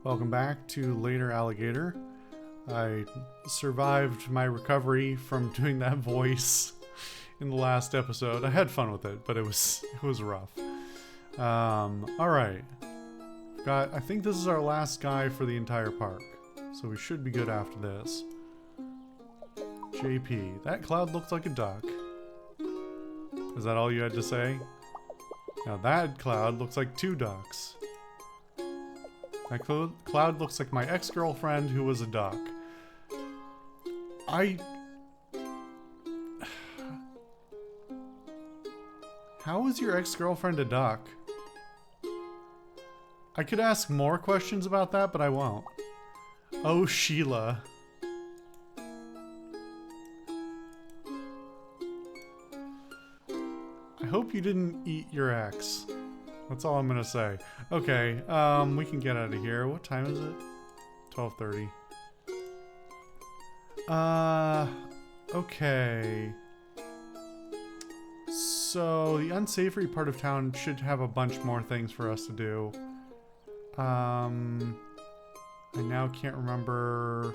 Welcome back to Later Alligator. I survived my recovery from doing that voice in the last episode. I had fun with it, but it was rough. Alright. I think this is our last guy for the entire park. So we should be good after this. JP. That cloud looks like a duck. Is that all you had to say? Now that cloud looks like two ducks. That cloud looks like my ex-girlfriend who was a duck. How is your ex-girlfriend a duck? I could ask more questions about that, but I won't. Oh, Sheila. I hope you didn't eat your ex. That's all I'm gonna say. Okay, we can get out of here. What time is it? 12:30. Okay. So, the unsavory part of town should have a bunch more things for us to do. I now can't remember...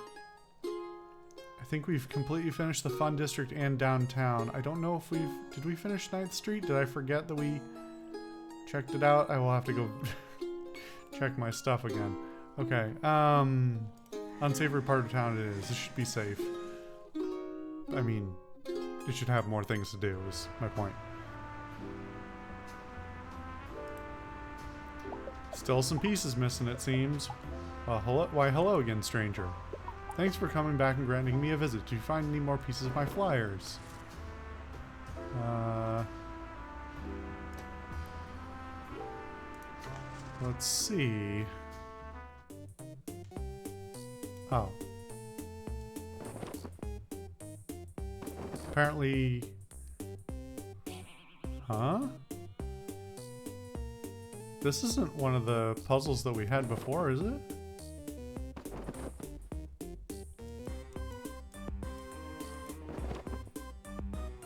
I think we've completely finished the Fun District and downtown. I don't know if did we finish 9th Street? Did I forget that we checked it out? I will have to go check my stuff again. Okay, unsavory part of town it is. This should be safe. I mean, it should have more things to do, is my point. Still some pieces missing, it seems. Well, hello again, stranger. Thanks for coming back and granting me a visit. Do you find any more pieces of my flyers? Let's see. Oh. Apparently... Huh? This isn't one of the puzzles that we had before, is it?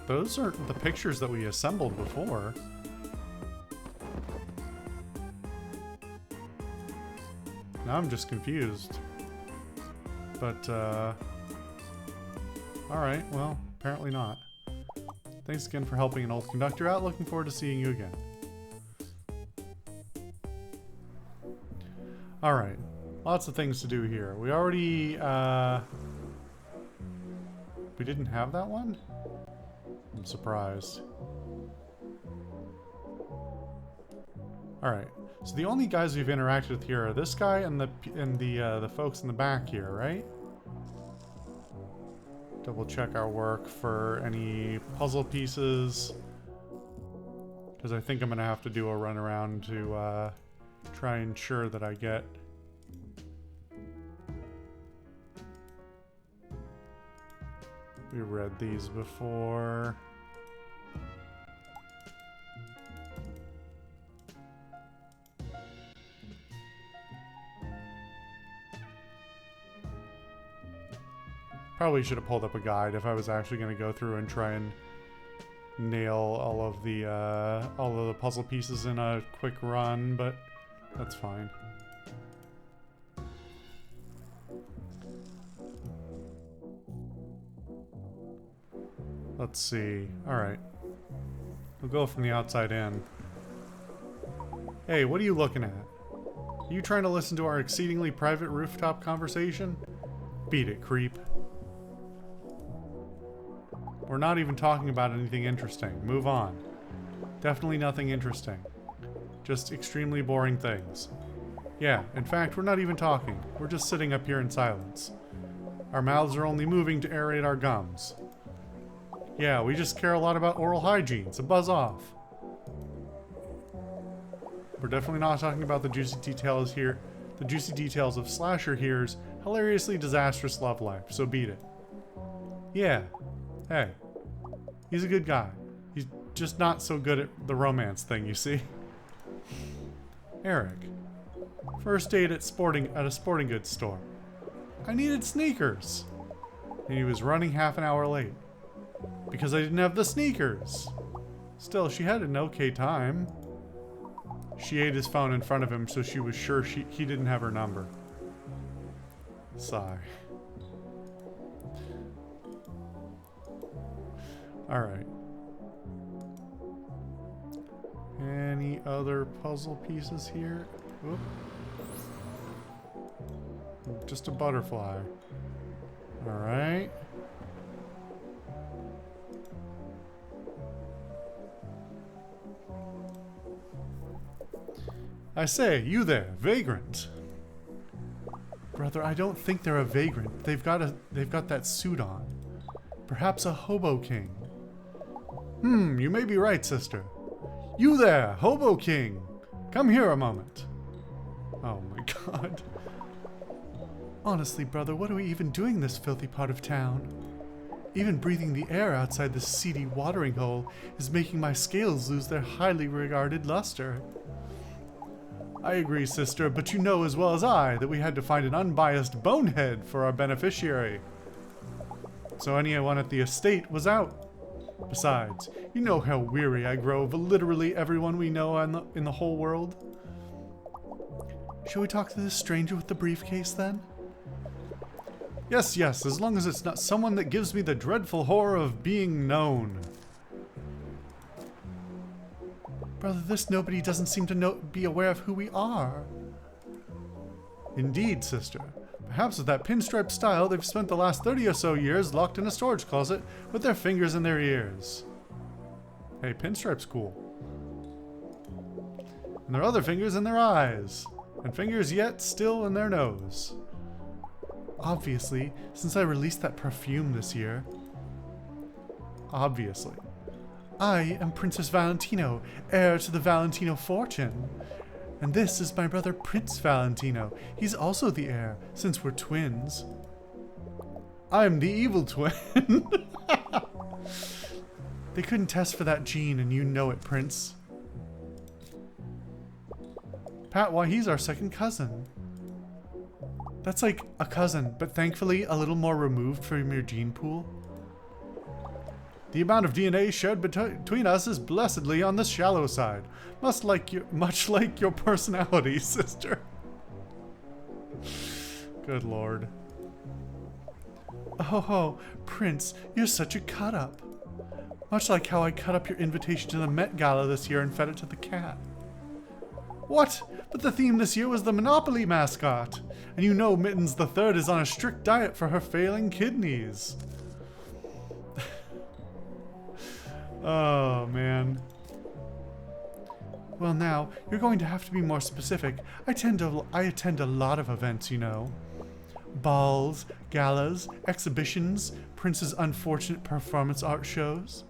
Those aren't the pictures that we assembled before. Now I'm just confused. But, alright, well, apparently not. Thanks again for helping an old conductor out. Looking forward to seeing you again. Alright, lots of things to do here. We already, we didn't have that one? I'm surprised. Alright, so the only guys we've interacted with here are this guy and the folks in the back here, right? Double check our work for any puzzle pieces. Because I think I'm gonna have to do a run around to try and ensure that I get... We read these before. Probably should have pulled up a guide if I was actually going to go through and try and nail all of the puzzle pieces in a quick run, but that's fine. Let's see. Alright. We'll go from the outside in. Hey, what are you looking at? Are you trying to listen to our exceedingly private rooftop conversation? Beat it, creep. We're not even talking about anything interesting. Move on. Definitely nothing interesting. Just extremely boring things. Yeah, in fact, we're not even talking. We're just sitting up here in silence. Our mouths are only moving to aerate our gums. Yeah, we just care a lot about oral hygiene, so buzz off. We're definitely not talking about the juicy details here. The juicy details of Slasher here's hilariously disastrous love life, so beat it. Yeah. Hey. He's a good guy. He's just not so good at the romance thing, you see? Eric. First date at a sporting goods store. I needed sneakers. And he was running half an hour late. Because I didn't have the sneakers. Still, she had an okay time. She ate his phone in front of him, so she was sure he didn't have her number. Sigh. Alright. Any other puzzle pieces here? Oop. Just a butterfly. Alright. I say, you there, vagrant. Brother, I don't think they're a vagrant. They've got that suit on. Perhaps a hobo king. You may be right, sister. You there, hobo king. Come here a moment. Oh my god. Honestly, brother, what are we even doing in this filthy part of town? Even breathing the air outside this seedy watering hole is making my scales lose their highly regarded luster. I agree, sister, but you know as well as I that we had to find an unbiased bonehead for our beneficiary. So anyone at the estate was out. Besides, you know how weary I grow of literally everyone we know in the whole world. Shall we talk to this stranger with the briefcase then? Yes, yes, as long as it's not someone that gives me the dreadful horror of being known. Brother, this nobody doesn't seem to be aware of who we are. Indeed, sister. Perhaps with that pinstripe style, they've spent the last 30 or so years locked in a storage closet with their fingers in their ears. Hey, pinstripe's cool. And their other fingers in their eyes. And fingers yet still in their nose. Obviously, since I released that perfume this year. Obviously. I am Princess Valentino, heir to the Valentino fortune. And this is my brother Prince Valentino. He's also the heir, since we're twins. I'm the evil twin. They couldn't test for that gene, and you know it, Prince. Pat, why, he's our second cousin. That's like a cousin, but thankfully a little more removed from your gene pool. The amount of DNA shared between us is blessedly on the shallow side, much like your personality, sister. Good lord. Oh, Prince, you're such a cut-up. Much like how I cut up your invitation to the Met Gala this year and fed it to the cat. What? But the theme this year was the Monopoly mascot. And you know Mittens the Third is on a strict diet for her failing kidneys. Oh, man. Well, now, you're going to have to be more specific. I attend a lot of events, you know. Balls, galas, exhibitions, Prince's unfortunate performance art shows.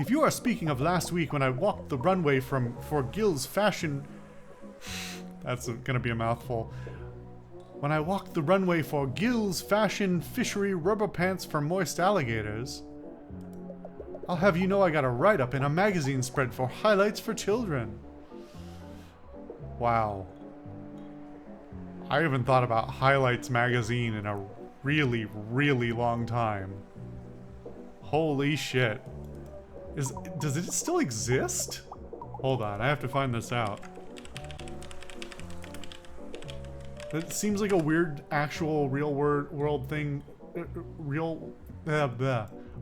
If you are speaking of last week when I walked the runway for Gill's fashion... That's gonna be a mouthful. When I walked the runway for Gill's fashion fishery rubber pants for moist alligators... I'll have you know I got a write-up in a magazine spread for highlights for children. Wow. I haven't thought about Highlights magazine in a really, really long time. Holy shit. Does it still exist? Hold on, I have to find this out. It seems like a weird, actual, real world thing.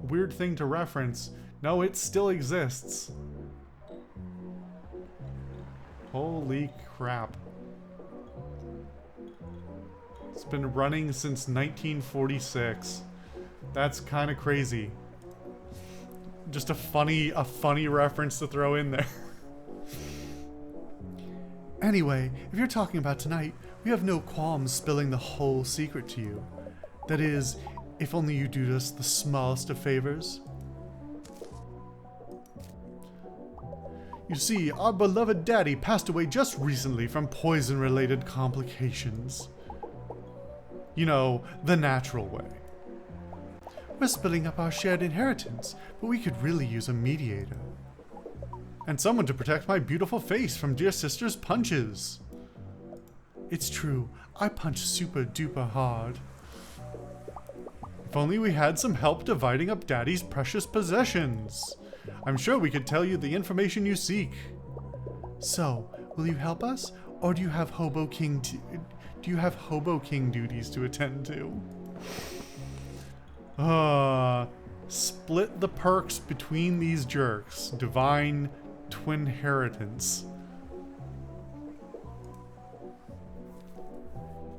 Weird thing to reference. No, it still exists. Holy crap. It's been running since 1946. That's kind of crazy. Just a funny reference to throw in there. Anyway, if you're talking about tonight, we have no qualms spilling the whole secret to you. That is, if only you do us the smallest of favors. You see, our beloved daddy passed away just recently from poison-related complications. You know, the natural way. We're splitting up our shared inheritance, but we could really use a mediator. And someone to protect my beautiful face from dear sister's punches. It's true, I punch super duper hard. If only we had some help dividing up Daddy's precious possessions. I'm sure we could tell you the information you seek. So, will you help us, Or do you have Hobo King duties to attend to? Split the perks between these jerks. Divine twinheritance.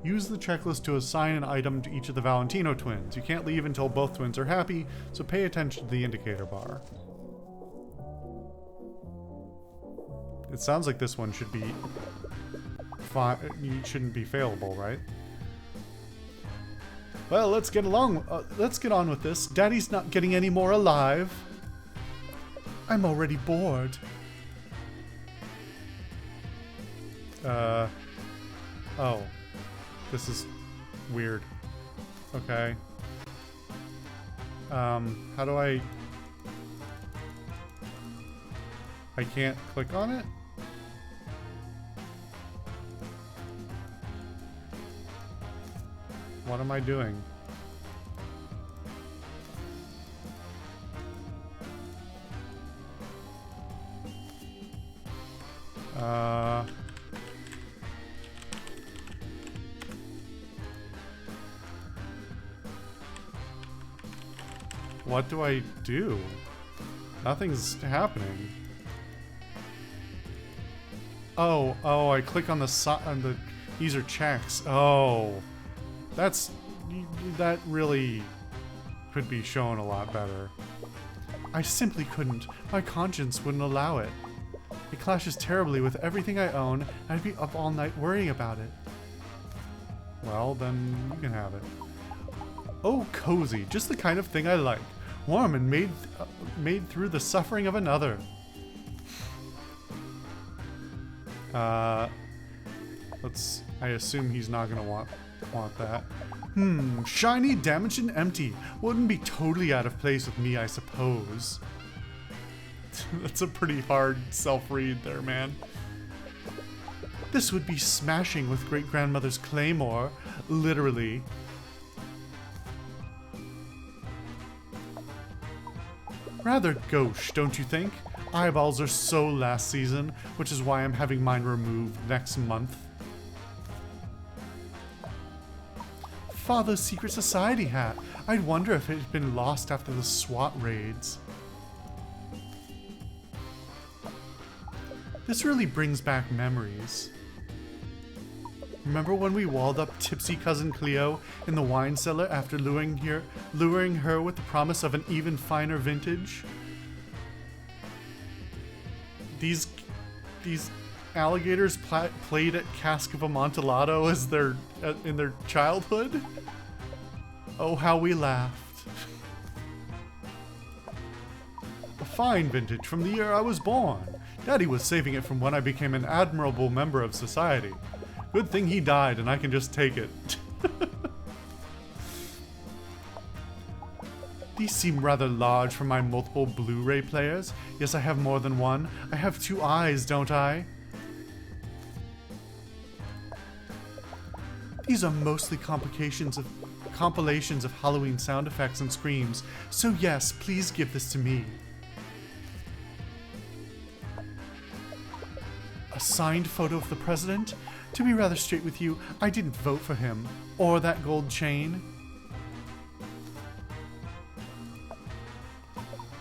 Use the checklist to assign an item to each of the Valentino twins. You can't leave until both twins are happy, so pay attention to the indicator bar. It sounds like this one should be fine. It shouldn't be failable, right? Well, let's get on with this. Daddy's not getting any more alive. I'm already bored. Oh. This is weird. Okay. How do I can't click on it? What am I doing? What do I do? Nothing's happening. Oh, I click on the these are checks. Oh. That really could be shown a lot better. I simply couldn't. My conscience wouldn't allow it. It clashes terribly with everything I own. I'd be up all night worrying about it. Well, then you can have it. Oh, cozy. Just the kind of thing I like. Warm and made through the suffering of another. I assume he's not gonna want that. Shiny, damaged, and empty. Wouldn't be totally out of place with me, I suppose. That's a pretty hard self-read there, man. This would be smashing with great-grandmother's claymore. Literally. Rather gauche, don't you think? Eyeballs are so last season, which is why I'm having mine removed next month. Father's secret society hat. I'd wonder if it had been lost after the SWAT raids. This really brings back memories. Remember when we walled up tipsy cousin Cleo in the wine cellar after luring her with the promise of an even finer vintage? These alligators played at Cask of Amontillado as in their childhood? Oh, how we laughed. A fine vintage from the year I was born. Daddy was saving it from when I became an admirable member of society. Good thing he died and I can just take it. These seem rather large for my multiple Blu-ray players. Yes, I have more than one. I have 2 eyes, don't I? These are mostly compilations of Halloween sound effects and screams, so yes, please give this to me. A signed photo of the president? To be rather straight with you, I didn't vote for him. Or that gold chain.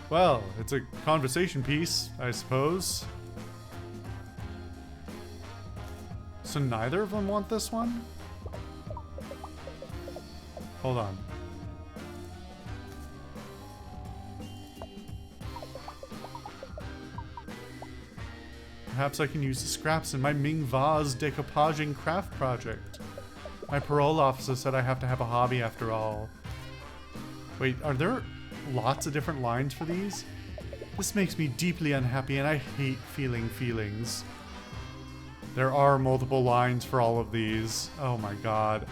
Well, it's a conversation piece, I suppose. So neither of them want this one? Hold on. Perhaps I can use the scraps in my Ming vase decoupaging craft project. My parole officer said I have to have a hobby after all. Wait, are there lots of different lines for these? This makes me deeply unhappy and I hate feeling feelings. There are multiple lines for all of these. Oh my god.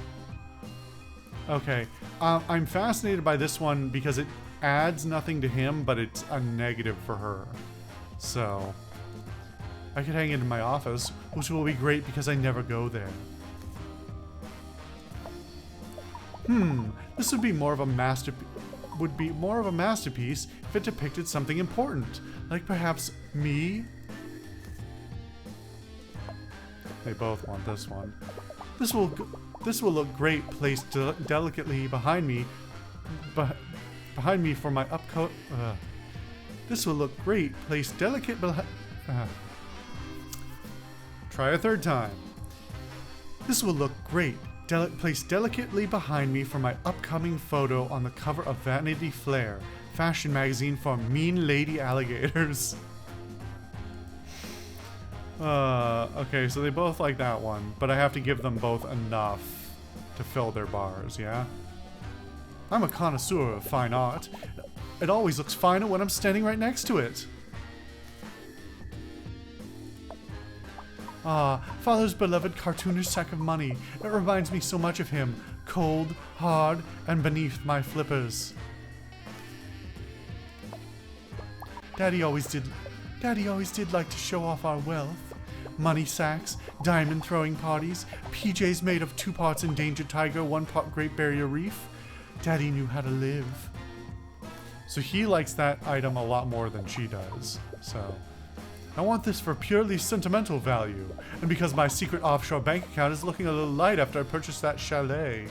Okay, I'm fascinated by this one because it adds nothing to him, but it's a negative for her. So, I could hang it in my office, which will be great because I never go there. This would be more of a masterpiece if it depicted something important, like perhaps me. They both want this one. This will look great placed delicately behind me, behind me for my upcoat. This will look great placed delicate behind. Try a third time. This will look great placed delicately behind me for my upcoming photo on the cover of Vanity Fair, fashion magazine for mean lady alligators. Okay, so they both like that one, but I have to give them both enough to fill their bars, yeah? I'm a connoisseur of fine art. It always looks finer when I'm standing right next to it. Ah, Father's beloved cartoonish sack of money. It reminds me so much of him. Cold, hard, and beneath my flippers. Daddy always did like to show off our wealth. Money sacks, diamond throwing parties, PJs made of 2 parts endangered tiger, 1 part Great Barrier Reef. Daddy knew how to live. So he likes that item a lot more than she does. So I want this for purely sentimental value, and because my secret offshore bank account is looking a little light after I purchased that chalet.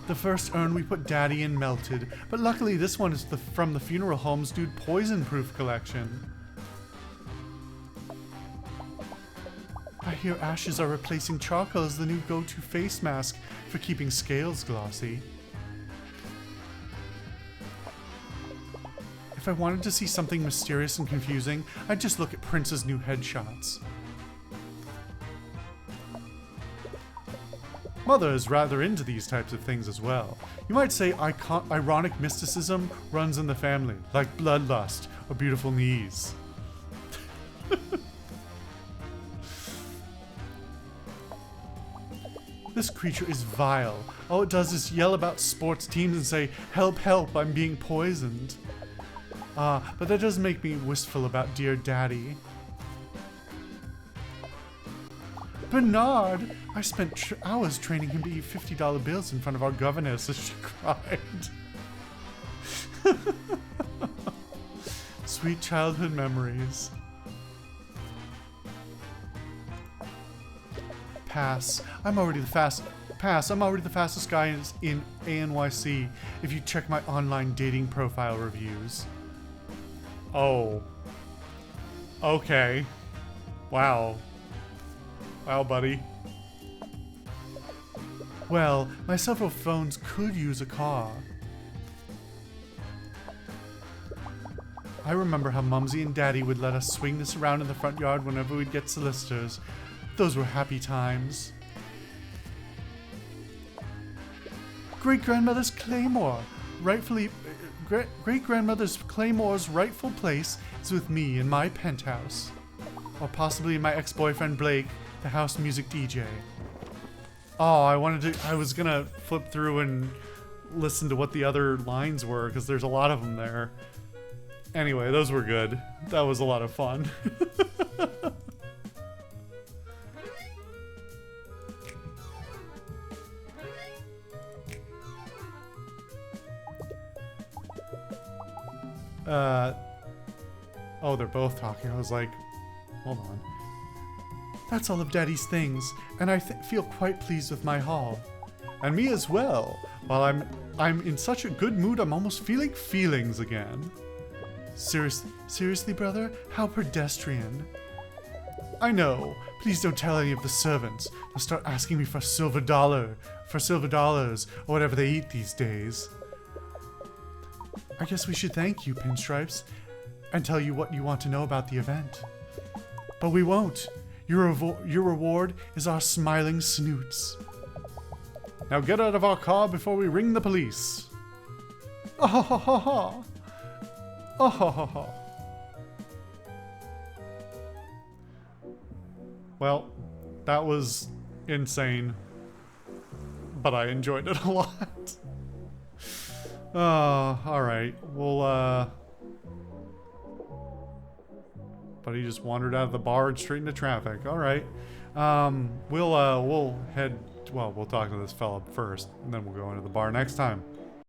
The first urn we put Daddy in melted, but luckily this one is from the Funeral Home's Dude Poison-Proof collection. I hear ashes are replacing charcoal as the new go-to face mask for keeping scales glossy. If I wanted to see something mysterious and confusing, I'd just look at Prince's new headshots. Mother is rather into these types of things as well. You might say ironic mysticism runs in the family, like bloodlust or beautiful knees. This creature is vile. All it does is yell about sports teams and say, "Help, help, I'm being poisoned." But that does make me wistful about dear Daddy. Bernard! I spent hours training him to eat $50 bills in front of our governess as she cried. Sweet childhood memories. Pass. I'm already the fastest guy in ANYC if you check my online dating profile reviews. Oh. Okay. Wow. Wow, buddy. Well, my several phones could use a car. I remember how Mumsy and Daddy would let us swing this around in the front yard whenever we'd get solicitors. Those were happy times. Great-grandmother's Claymore. Great-grandmother's Claymore's rightful place is with me in my penthouse. Or possibly my ex-boyfriend Blake, the house music DJ. Oh, I was gonna flip through and listen to what the other lines were, because there's a lot of them there. Anyway, those were good. That was a lot of fun. Oh, they're both talking. I was like, hold on. That's all of Daddy's things, and I feel quite pleased with my haul. And me as well. While I'm in such a good mood, I'm almost feeling feelings again. Seriously, brother? How pedestrian. I know. Please don't tell any of the servants. They'll start asking me for silver dollars, or whatever they eat these days. I guess we should thank you, Pinstripes, and tell you what you want to know about the event. But we won't. Your reward is our smiling snoots. Now get out of our car before we ring the police. Oh ha ha ha ha. Oh ha ha ha. Well, that was insane, but I enjoyed it a lot. Alright. We'll, but he just wandered out of the bar and straight into traffic. Alright. We'll head... Well, we'll talk to this fella first, and then we'll go into the bar next time.